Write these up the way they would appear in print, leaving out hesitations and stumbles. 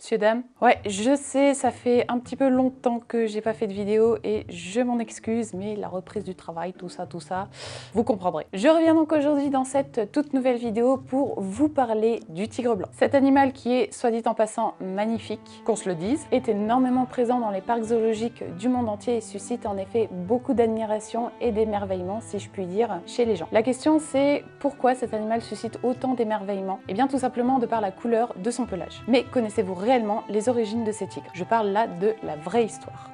Messieurs, dames. Ouais, je sais, ça fait un petit peu longtemps que j'ai pas fait de vidéo et je m'en excuse, mais la reprise du travail, tout ça, vous comprendrez. Je reviens donc aujourd'hui dans cette toute nouvelle vidéo pour vous parler du tigre blanc. Cet animal qui est, soit dit en passant, magnifique, qu'on se le dise, est énormément présent dans les parcs zoologiques du monde entier et suscite en effet beaucoup d'admiration et d'émerveillement, si je puis dire, chez les gens. La question c'est pourquoi cet animal suscite autant d'émerveillement? Eh bien tout simplement de par la couleur de son pelage. Mais connaissez-vous réellement les origines de ces tigres? Je parle là de la vraie histoire.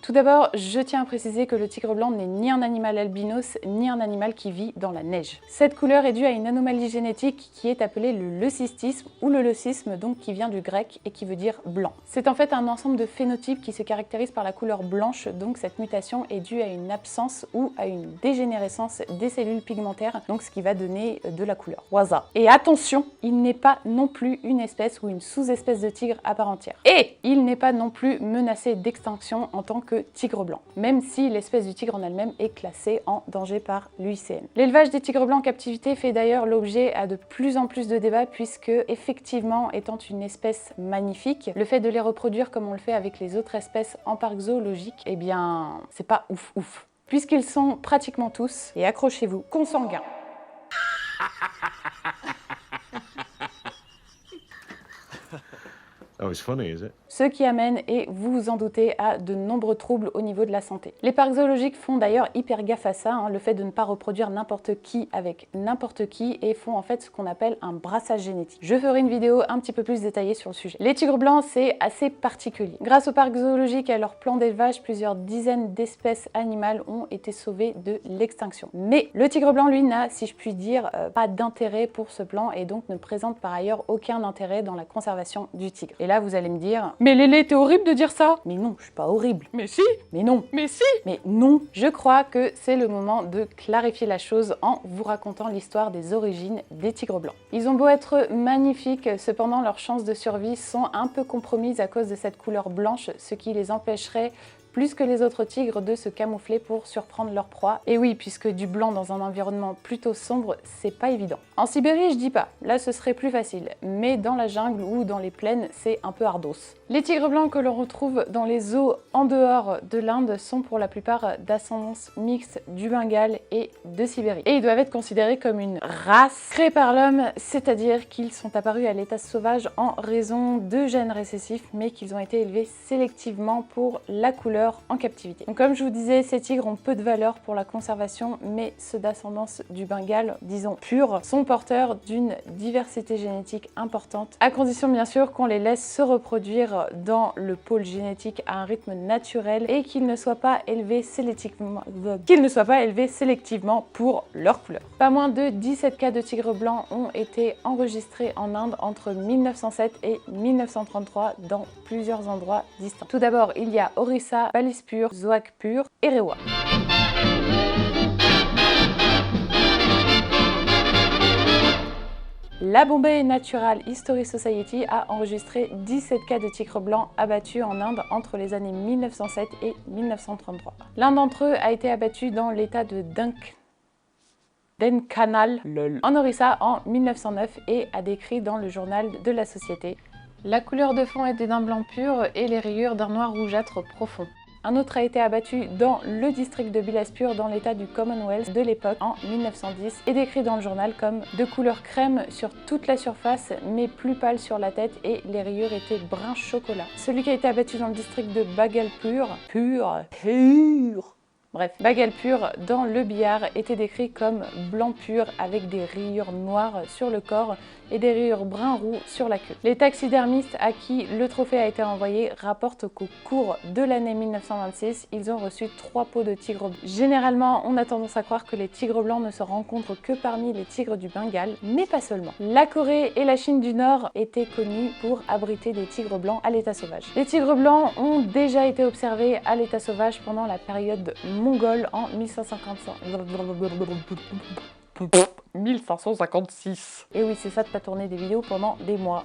Tout d'abord, je tiens à préciser que le tigre blanc n'est ni un animal albinos, ni un animal qui vit dans la neige. Cette couleur est due à une anomalie génétique qui est appelée le leucistisme ou le leucisme, donc qui vient du grec et qui veut dire blanc. C'est en fait un ensemble de phénotypes qui se caractérisent par la couleur blanche, donc cette mutation est due à une absence ou à une dégénérescence des cellules pigmentaires, donc ce qui va donner de la couleur. Waza. Et attention, il n'est pas non plus une espèce ou une sous-espèce de tigre à part entière. Et il n'est pas non plus menacé d'extinction en tant que tigre blanc, même si l'espèce du tigre en elle-même est classée en danger par l'UICN. L'élevage des tigres blancs en captivité fait d'ailleurs l'objet à de plus en plus de débats puisque, effectivement, étant une espèce magnifique, le fait de les reproduire comme on le fait avec les autres espèces en parc zoologique, eh bien, c'est pas ouf. Puisqu'ils sont pratiquement tous, et accrochez-vous, consanguins. Oh, it's funny, is it? Ce qui amène, et vous vous en doutez, à de nombreux troubles au niveau de la santé. Les parcs zoologiques font d'ailleurs hyper gaffe à ça, le fait de ne pas reproduire n'importe qui avec n'importe qui, et font en fait ce qu'on appelle un brassage génétique. Je ferai une vidéo un petit peu plus détaillée sur le sujet. Les tigres blancs, c'est assez particulier. Grâce aux parcs zoologiques et à leur plan d'élevage, plusieurs dizaines d'espèces animales ont été sauvées de l'extinction. Mais le tigre blanc, lui, n'a, si je puis dire, pas d'intérêt pour ce plan et donc ne présente par ailleurs aucun intérêt dans la conservation du tigre. Et là, vous allez me dire, mais Lélé, t'es horrible de dire ça. Mais non, je suis pas horrible. Mais si. Mais non. Mais si. Mais non. Je crois que c'est le moment de clarifier la chose en vous racontant l'histoire des origines des tigres blancs. Ils ont beau être magnifiques, cependant leurs chances de survie sont un peu compromises à cause de cette couleur blanche, ce qui les empêcherait plus que les autres tigres de se camoufler pour surprendre leur proie. Et oui, puisque du blanc dans un environnement plutôt sombre, c'est pas évident. En Sibérie, je dis pas, là ce serait plus facile, mais dans la jungle ou dans les plaines, c'est un peu ardos. Les tigres blancs que l'on retrouve dans les zoos en dehors de l'Inde sont pour la plupart d'ascendance mixte du Bengale et de Sibérie. Et ils doivent être considérés comme une race créée par l'homme, c'est-à-dire qu'ils sont apparus à l'état sauvage en raison de gènes récessifs, mais qu'ils ont été élevés sélectivement pour la couleur en captivité. Donc comme je vous disais, ces tigres ont peu de valeur pour la conservation, mais ceux d'ascendance du Bengale, disons pure, sont porteurs d'une diversité génétique importante, à condition bien sûr qu'on les laisse se reproduire dans le pôle génétique à un rythme naturel et qu'ils ne soient pas élevés sélectivement, pour leur couleur. Pas moins de 17 cas de tigres blancs ont été enregistrés en Inde entre 1907 et 1933 dans plusieurs endroits distincts. Tout d'abord, il y a Orissa, Balispur, Zoakpur et Rewa. La Bombay Natural History Society a enregistré 17 cas de tigres blancs abattus en Inde entre les années 1907 et 1933. L'un d'entre eux a été abattu dans l'état de Dhenkanal en Orissa en 1909 et a décrit dans le journal de la société. La couleur de fond était d'un blanc pur et les rayures d'un noir rougeâtre profond. Un autre a été abattu dans le district de Bilaspur dans l'état du Commonwealth de l'époque en 1910 et décrit dans le journal comme de couleur crème sur toute la surface mais plus pâle sur la tête et les rayures étaient brun chocolat. Celui qui a été abattu dans le district de Bagalpur, Bagalpur dans le Bihar était décrit comme blanc pur avec des rayures noires sur le corps et des rayures brun-roux sur la queue. Les taxidermistes à qui le trophée a été envoyé rapportent qu'au cours de l'année 1926, ils ont reçu 3 peaux de tigres blancs. Généralement, on a tendance à croire que les tigres blancs ne se rencontrent que parmi les tigres du Bengale, mais pas seulement. La Corée et la Chine du Nord étaient connues pour abriter des tigres blancs à l'état sauvage. Les tigres blancs ont déjà été observés à l'état sauvage pendant la période mongole en 1556. Et oui, c'est ça de pas tourner des vidéos pendant des mois.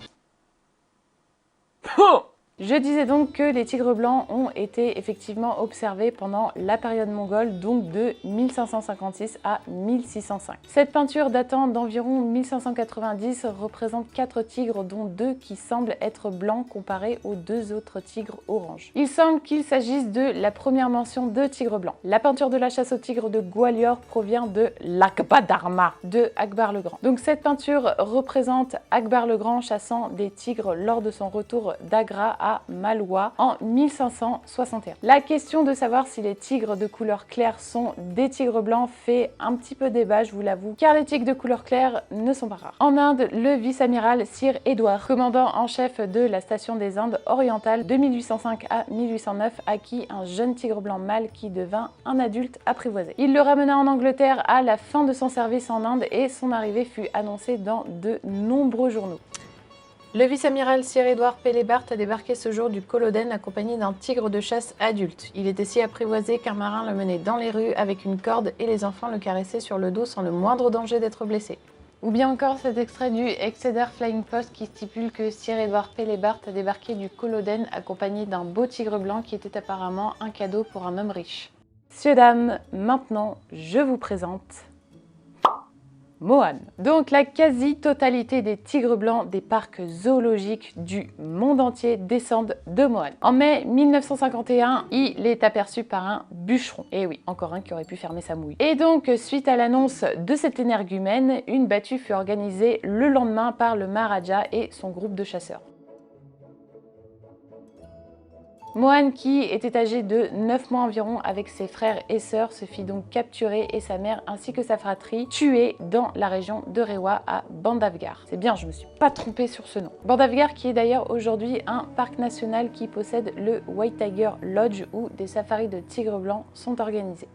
Je disais donc que les tigres blancs ont été effectivement observés pendant la période mongole, donc de 1556 à 1605. Cette peinture datant d'environ 1590 représente 4 tigres, dont 2 qui semblent être blancs comparés aux 2 autres tigres orange. Il semble qu'il s'agisse de la première mention de tigre blanc. La peinture de la chasse au tigre de Gwalior provient de l'Akbadharma de Akbar le Grand. Donc cette peinture représente Akbar le Grand chassant des tigres lors de son retour d'Agra à Malwa en 1561. La question de savoir si les tigres de couleur claire sont des tigres blancs fait un petit peu débat, je vous l'avoue, car les tigres de couleur claire ne sont pas rares. En Inde, le vice-amiral Sir Edward, commandant en chef de la station des Indes orientales de 1805 à 1809, acquit un jeune tigre blanc mâle qui devint un adulte apprivoisé. Il le ramena en Angleterre à la fin de son service en Inde et son arrivée fut annoncée dans de nombreux journaux. Le vice-amiral Sir Edward Pelébart a débarqué ce jour du Culloden accompagné d'un tigre de chasse adulte. Il était si apprivoisé qu'un marin le menait dans les rues avec une corde et les enfants le caressaient sur le dos sans le moindre danger d'être blessé. Ou bien encore cet extrait du Exeter Flying Post qui stipule que Sir Edward Pelébart a débarqué du Culloden accompagné d'un beau tigre blanc qui était apparemment un cadeau pour un homme riche. Messieurs, dames, maintenant je vous présente Mohan. Donc la quasi-totalité des tigres blancs des parcs zoologiques du monde entier descendent de Mohan. En mai 1951, il est aperçu par un bûcheron. Et oui, encore un qui aurait pu fermer sa mouille. Et donc, suite à l'annonce de cet énergumène, une battue fut organisée le lendemain par le Maharaja et son groupe de chasseurs. Mohan, qui était âgé de 9 mois environ avec ses frères et sœurs, se fit donc capturer et sa mère ainsi que sa fratrie tués dans la région de Rewa à Bandhavgarh. C'est bien, je me suis pas trompée sur ce nom. Bandhavgarh qui est d'ailleurs aujourd'hui un parc national qui possède le White Tiger Lodge où des safaris de tigres blancs sont organisés.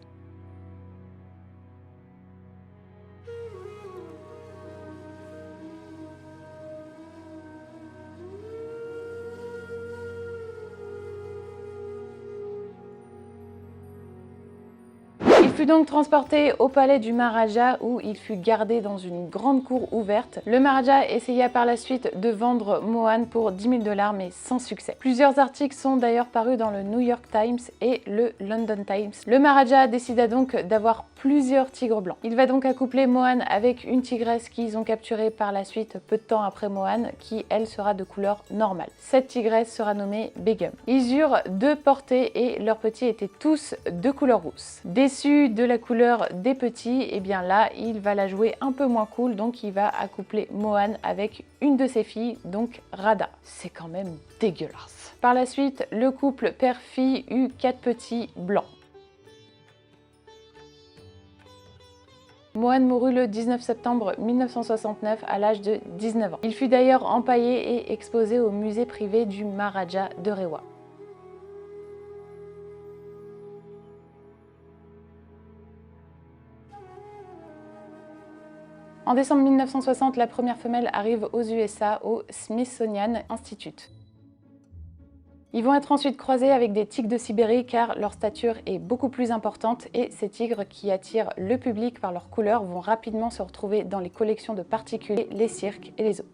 Il fut donc transporté au palais du Maharaja où il fut gardé dans une grande cour ouverte. Le Maharaja essaya par la suite de vendre Mohan pour 10 000 $ mais sans succès. Plusieurs articles sont d'ailleurs parus dans le New York Times et le London Times. Le Maharaja décida donc d'avoir plusieurs tigres blancs. Il va donc accoupler Mohan avec une tigresse qu'ils ont capturée par la suite peu de temps après Mohan qui elle sera de couleur normale. Cette tigresse sera nommée Begum. Ils eurent 2 portées et leurs petits étaient tous de couleur rousse. Déçu de la couleur des petits, et bien là il va la jouer un peu moins cool, donc il va accoupler Mohan avec une de ses filles, donc Radha. C'est quand même dégueulasse. Par la suite, le couple père-fille eut 4 petits blancs. Mohan mourut le 19 septembre 1969 à l'âge de 19 ans. Il fut d'ailleurs empaillé et exposé au musée privé du Maharaja de Rewa. En décembre 1960, la première femelle arrive aux USA au Smithsonian Institute. Ils vont être ensuite croisés avec des tigres de Sibérie car leur stature est beaucoup plus importante et ces tigres qui attirent le public par leur couleur vont rapidement se retrouver dans les collections de particuliers, les cirques et les zoos.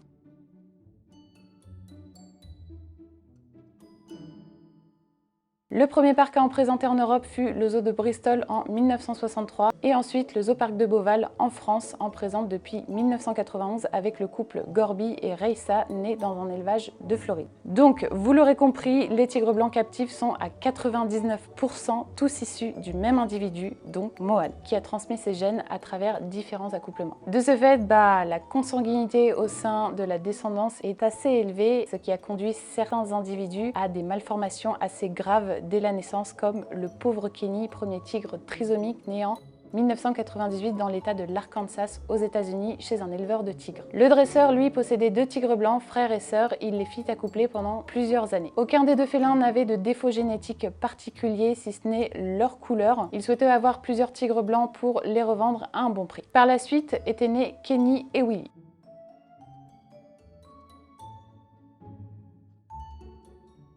Le premier parc à en présenter en Europe fut le zoo de Bristol en 1963 et ensuite le zoo parc de Beauval en France en présente depuis 1991 avec le couple Gorby et Reissa nés dans un élevage de Floride. Donc vous l'aurez compris, les tigres blancs captifs sont à 99% tous issus du même individu, donc Mohan, qui a transmis ses gènes à travers différents accouplements. De ce fait, la consanguinité au sein de la descendance est assez élevée, ce qui a conduit certains individus à des malformations assez graves dès la naissance, comme le pauvre Kenny, premier tigre trisomique né en 1998 dans l'état de l'Arkansas aux États-Unis chez un éleveur de tigres. Le dresseur, lui, possédait 2 tigres blancs, frères et sœurs, il les fit accoupler pendant plusieurs années. Aucun des 2 félins n'avait de défaut génétique particulier si ce n'est leur couleur. Il souhaitait avoir plusieurs tigres blancs pour les revendre à un bon prix. Par la suite étaient nés Kenny et Willy.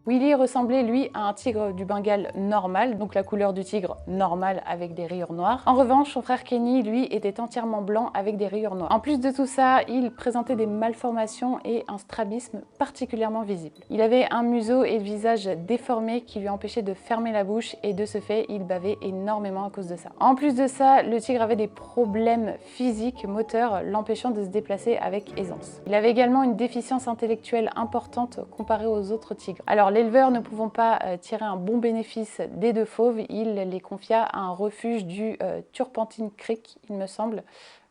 Willy ressemblait lui à un tigre du Bengale normal, donc la couleur du tigre normale avec des rayures noires. En revanche, son frère Kenny, lui, était entièrement blanc avec des rayures noires. En plus de tout ça, il présentait des malformations et un strabisme particulièrement visible. Il avait un museau et le visage déformés qui lui empêchaient de fermer la bouche et de ce fait, il bavait énormément à cause de ça. En plus de ça, le tigre avait des problèmes physiques, moteurs, l'empêchant de se déplacer avec aisance. Il avait également une déficience intellectuelle importante comparée aux autres tigres. Alors l'éleveur ne pouvant pas tirer un bon bénéfice des deux fauves, il les confia à un refuge du Turpentine Creek, il me semble.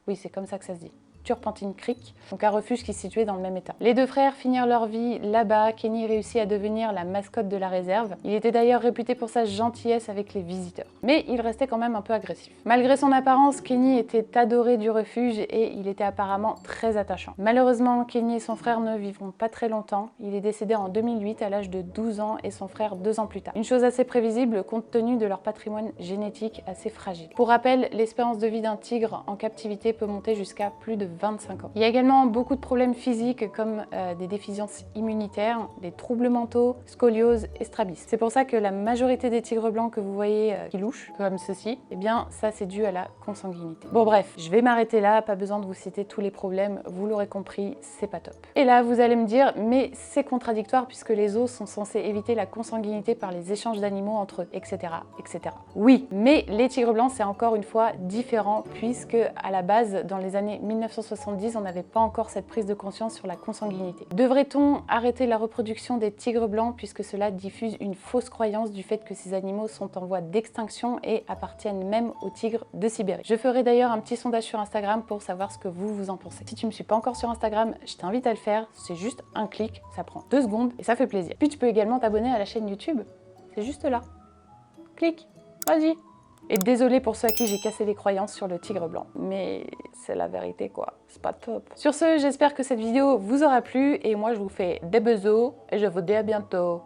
Oui, c'est comme ça que ça se dit. Turpentine Creek, donc un refuge qui se situait dans le même état. Les deux frères finirent leur vie là-bas. Kenny réussit à devenir la mascotte de la réserve. Il était d'ailleurs réputé pour sa gentillesse avec les visiteurs. Mais il restait quand même un peu agressif. Malgré son apparence, Kenny était adoré du refuge et il était apparemment très attachant. Malheureusement, Kenny et son frère ne vivront pas très longtemps. Il est décédé en 2008 à l'âge de 12 ans et son frère 2 ans plus tard. Une chose assez prévisible compte tenu de leur patrimoine génétique assez fragile. Pour rappel, l'espérance de vie d'un tigre en captivité peut monter jusqu'à plus de 25 ans. Il y a également beaucoup de problèmes physiques comme des déficiences immunitaires, des troubles mentaux, scoliose et strabisme. C'est pour ça que la majorité des tigres blancs que vous voyez qui louchent, comme ceci, eh bien ça c'est dû à la consanguinité. Bon bref, je vais m'arrêter là, pas besoin de vous citer tous les problèmes, vous l'aurez compris, c'est pas top. Et là vous allez me dire, mais c'est contradictoire puisque les zoos sont censés éviter la consanguinité par les échanges d'animaux entre eux, etc., etc. Oui, mais les tigres blancs c'est encore une fois différent puisque à la base, dans les années 1970, on n'avait pas encore cette prise de conscience sur la consanguinité. Devrait-on arrêter la reproduction des tigres blancs puisque cela diffuse une fausse croyance du fait que ces animaux sont en voie d'extinction et appartiennent même aux tigres de Sibérie? Je ferai d'ailleurs un petit sondage sur Instagram pour savoir ce que vous en pensez. Si tu ne me suis pas encore sur Instagram, je t'invite à le faire, c'est juste un clic, ça prend 2 secondes et ça fait plaisir. Puis tu peux également t'abonner à la chaîne YouTube, c'est juste là. Clique, vas-y. Et désolé pour ceux à qui j'ai cassé les croyances sur le tigre blanc, mais c'est la vérité quoi, c'est pas top. Sur ce, j'espère que cette vidéo vous aura plu et moi je vous fais des bisous et je vous dis à bientôt.